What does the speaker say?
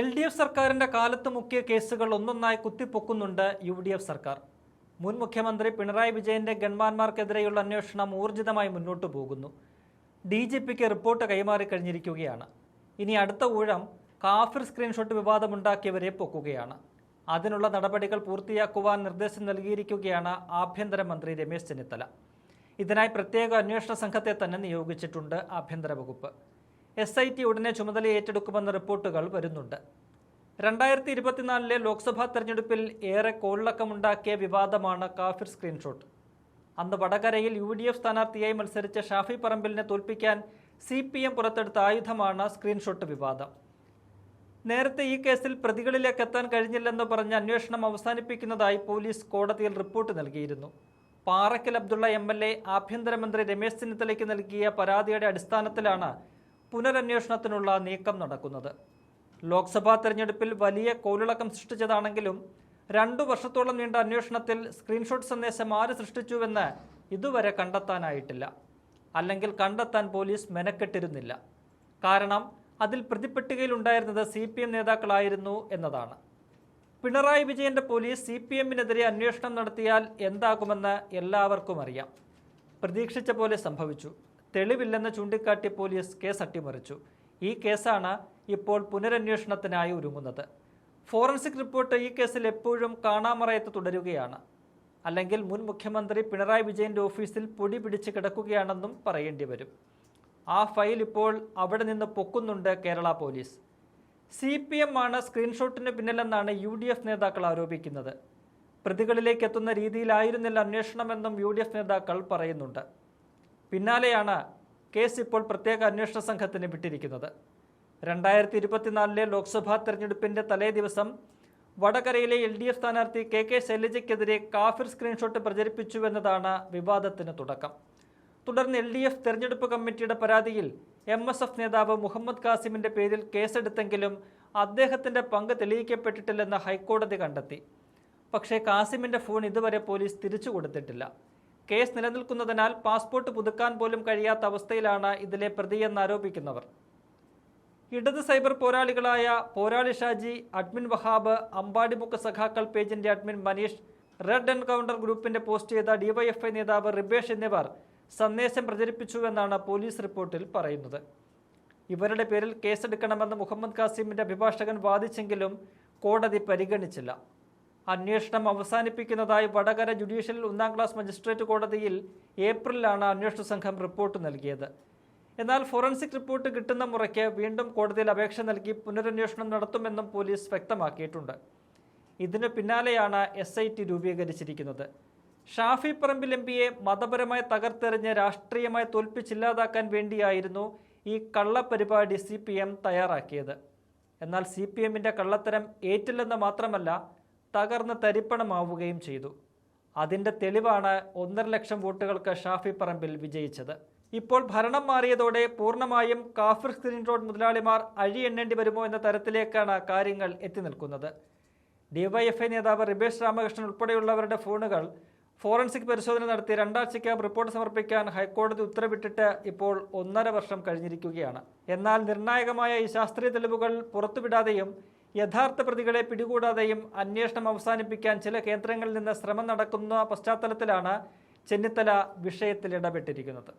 LDF സർക്കാരിന്റെ കാലത്ത് മുക്കിയ കേസുകൾ ഒന്നൊന്നായി കുത്തിപ്പൊക്കുന്നുണ്ട് UDF സർക്കാർ. മുൻ മുഖ്യമന്ത്രി പിണറായി വിജയന്റെ ഗൺമാന്മാർക്കെതിരെയുള്ള അന്വേഷണം ഊർജിതമായി മുന്നോട്ടു പോകുന്നു. DGPക്ക് റിപ്പോർട്ട് കൈമാറി കഴിഞ്ഞിരിക്കുകയാണ്. ഇനി അടുത്ത ഊഴം കാഫിർ സ്ക്രീൻഷോട്ട് വിവാദമുണ്ടാക്കിയവരെ പൊക്കുകയാണ്. അതിനുള്ള നടപടികൾ പൂർത്തിയാക്കുവാൻ നിർദ്ദേശം നൽകിയിരിക്കുകയാണ് ആഭ്യന്തരമന്ത്രി രമേശ് ചെന്നിത്തല. ഇതിനായി പ്രത്യേക അന്വേഷണ സംഘത്തെ തന്നെ നിയോഗിച്ചിട്ടുണ്ട് ആഭ്യന്തര വകുപ്പ്. SIT ഉടനെ ചുമതല ഏറ്റെടുക്കുമെന്ന റിപ്പോർട്ടുകൾ വരുന്നുണ്ട്. 2024 ലോക്സഭാ തെരഞ്ഞെടുപ്പിൽ ഏറെ കോളിളക്കമുണ്ടാക്കിയ വിവാദമാണ് കാഫിർ സ്ക്രീൻഷോട്ട്. അന്ന് വടകരയിൽ UDF സ്ഥാനാർത്ഥിയായി മത്സരിച്ച ഷാഫി പറമ്പിലിനെ തോൽപ്പിക്കാൻ CPM പുറത്തെടുത്ത ആയുധമാണ് സ്ക്രീൻഷോട്ട് വിവാദം. നേരത്തെ ഈ കേസിൽ പ്രതികളിലേക്ക് എത്താൻ കഴിഞ്ഞില്ലെന്ന് പറഞ്ഞ് അന്വേഷണം അവസാനിപ്പിക്കുന്നതായി പോലീസ് കോടതിയിൽ റിപ്പോർട്ട് നൽകിയിരുന്നു. പാറയ്ക്കൽ അബ്ദുള്ള MLA ആഭ്യന്തരമന്ത്രി രമേശ് ചെന്നിത്തലയ്ക്ക് നൽകിയ പരാതിയുടെ അടിസ്ഥാനത്തിലാണ് പുനരന്വേഷണത്തിനുള്ള നീക്കം നടക്കുന്നത്. ലോക്സഭാ തെരഞ്ഞെടുപ്പിൽ വലിയ കോളിളക്കം സൃഷ്ടിച്ചതാണെങ്കിലും 2 വർഷത്തോളം നീണ്ട അന്വേഷണത്തിൽ സ്ക്രീൻഷോട്ട് സന്ദേശം ആര് സൃഷ്ടിച്ചുവെന്ന് ഇതുവരെ കണ്ടെത്താനായിട്ടില്ല. അല്ലെങ്കിൽ കണ്ടെത്താൻ പോലീസ് മെനക്കെട്ടിരുന്നില്ല. കാരണം അതിൽ പ്രതിപട്ടികയിലുണ്ടായിരുന്നത് CPM നേതാക്കളായിരുന്നു എന്നതാണ്. പിണറായി വിജയന്റെ പോലീസ് CPMനെതിരെ അന്വേഷണം നടത്തിയാൽ എന്താകുമെന്ന് എല്ലാവർക്കും അറിയാം. പ്രതീക്ഷിച്ച പോലെ സംഭവിച്ചു. തെളിവില്ലെന്ന് ചൂണ്ടിക്കാട്ടി പോലീസ് കേസ് അട്ടിമറിച്ചു. ഈ കേസാണ് ഇപ്പോൾ പുനരന്വേഷണത്തിനായി ഒരുങ്ങുന്നത്. ഫോറൻസിക് റിപ്പോർട്ട് ഈ കേസിൽ എപ്പോഴും കാണാമറയത്ത് തുടരുകയാണ്. അല്ലെങ്കിൽ മുൻ മുഖ്യമന്ത്രി പിണറായി വിജയന്റെ ഓഫീസിൽ പൊടി പിടിച്ച് കിടക്കുകയാണെന്നും പറയേണ്ടി വരും. ആ ഫയൽ ഇപ്പോൾ അവിടെ നിന്ന് പൊക്കുന്നുണ്ട് കേരള പോലീസ്. CPM ആണ് സ്ക്രീൻഷോട്ടിന് പിന്നിലെന്നാണ് UDF നേതാക്കൾ ആരോപിക്കുന്നത്. പ്രതികളിലേക്ക് എത്തുന്ന രീതിയിലായിരുന്നില്ല അന്വേഷണമെന്നും UDF നേതാക്കൾ പറയുന്നുണ്ട്. പിന്നാലെയാണ് കേസ് ഇപ്പോൾ പ്രത്യേക അന്വേഷണ സംഘത്തിന് വിട്ടിരിക്കുന്നത്. 2024 ലോക്സഭാ തെരഞ്ഞെടുപ്പിന്റെ തലേ ദിവസം വടകരയിലെ LDF സ്ഥാനാർത്ഥി KK ശൈലജയ്ക്കെതിരെ കാഫിർ സ്ക്രീൻഷോട്ട് പ്രചരിപ്പിച്ചുവെന്നതാണ് വിവാദത്തിന് തുടക്കം. തുടർന്ന് LDF തെരഞ്ഞെടുപ്പ് കമ്മിറ്റിയുടെ പരാതിയിൽ MSF നേതാവ് മുഹമ്മദ് കാസിമിന്റെ പേരിൽ കേസെടുത്തെങ്കിലും അദ്ദേഹത്തിന്റെ പങ്ക് തെളിയിക്കപ്പെട്ടിട്ടില്ലെന്ന് ഹൈക്കോടതി കണ്ടെത്തി. പക്ഷേ കാസിമിന്റെ ഫോൺ ഇതുവരെ പോലീസ് തിരിച്ചു കൊടുത്തിട്ടില്ല. കേസ് നിലനിൽക്കുന്നതിനാൽ പാസ്പോർട്ട് പുതുക്കാൻ പോലും കഴിയാത്ത അവസ്ഥയിലാണ് ഇതിലെ പ്രതിയെന്നാരോപിക്കുന്നവർ. ഇടത് സൈബർ പോരാളികളായ പോരാളി ഷാജി, അഡ്മിൻ വഹാബ്, അമ്പാടിമുക്ക് സഖാക്കൾ പേജിന്റെ അഡ്മിൻ മനീഷ്, റെഡ് എൻകൗണ്ടർ ഗ്രൂപ്പിന്റെ പോസ്റ്റ് ചെയ്ത DYFI നേതാവ് റിബേഷ് എന്നിവർ സന്ദേശം പ്രചരിപ്പിച്ചുവെന്നാണ് പോലീസ് റിപ്പോർട്ടിൽ പറയുന്നത്. ഇവരുടെ പേരിൽ കേസെടുക്കണമെന്ന് മുഹമ്മദ് കാസിമിന്റെ അഭിഭാഷകൻ വാദിച്ചെങ്കിലും കോടതി പരിഗണിച്ചില്ല. അന്വേഷണം അവസാനിപ്പിക്കുന്നതായി വടകര ജുഡീഷ്യൽ 1ാം ക്ലാസ് മജിസ്ട്രേറ്റ് കോടതിയിൽ ഏപ്രിലാണ് അന്വേഷണ സംഘം റിപ്പോർട്ട് നൽകിയത്. എന്നാൽ ഫോറൻസിക് റിപ്പോർട്ട് കിട്ടുന്ന മുറയ്ക്ക് വീണ്ടും കോടതിയിൽ അപേക്ഷ നൽകി പുനരന്വേഷണം നടത്തുമെന്നും പോലീസ് വ്യക്തമാക്കിയിട്ടുണ്ട്. ഇതിനു പിന്നാലെയാണ് SIT രൂപീകരിച്ചിരിക്കുന്നത്. ഷാഫി പറമ്പിൽ MPയെ മതപരമായി തകർത്തെറിഞ്ഞ് രാഷ്ട്രീയമായി തോൽപ്പിച്ചില്ലാതാക്കാൻ വേണ്ടിയായിരുന്നു ഈ കള്ളപ്പരിപാടി CPM തയ്യാറാക്കിയത്. എന്നാൽ CPMന്റെ കള്ളത്തരം ഏറ്റില്ലെന്ന് മാത്രമല്ല, തകർന്ന് തരിപ്പണമാവുകയും ചെയ്തു. അതിൻ്റെ തെളിവാണ് 1.5 ലക്ഷം വോട്ടുകൾക്ക് ഷാഫി പറമ്പിൽ വിജയിച്ചത്. ഇപ്പോൾ ഭരണം മാറിയതോടെ പൂർണ്ണമായും കാഫിർ സ്ക്രീൻഷോട്ട് മുതലാളിമാർ അഴിയെണ്ണേണ്ടി വരുമോ എന്ന തരത്തിലേക്കാണ് കാര്യങ്ങൾ എത്തി നിൽക്കുന്നത്. DYFI നേതാവ് റിബേഷ് രാമകൃഷ്ണൻ ഉൾപ്പെടെയുള്ളവരുടെ ഫോണുകൾ ഫോറൻസിക് പരിശോധന നടത്തി 2 ആഴ്ചയ്ക്കകം റിപ്പോർട്ട് സമർപ്പിക്കാൻ ഹൈക്കോടതി ഉത്തരവിട്ടിട്ട് ഇപ്പോൾ 1.5 വർഷം കഴിഞ്ഞിരിക്കുകയാണ്. എന്നാൽ നിർണായകമായ ഈ ശാസ്ത്രീയ തെളിവുകൾ പുറത്തുവിടാതെയും യഥാർത്ഥ പ്രതികളെ പിടികൂടാതെയും അന്വേഷണം അവസാനിപ്പിക്കാൻ ചില കേന്ദ്രങ്ങളിൽ നിന്ന് ശ്രമം നടക്കുന്ന പശ്ചാത്തലത്തിലാണ് ചെന്നിത്തല വിഷയത്തിൽ ഇടപെട്ടിരിക്കുന്നത്.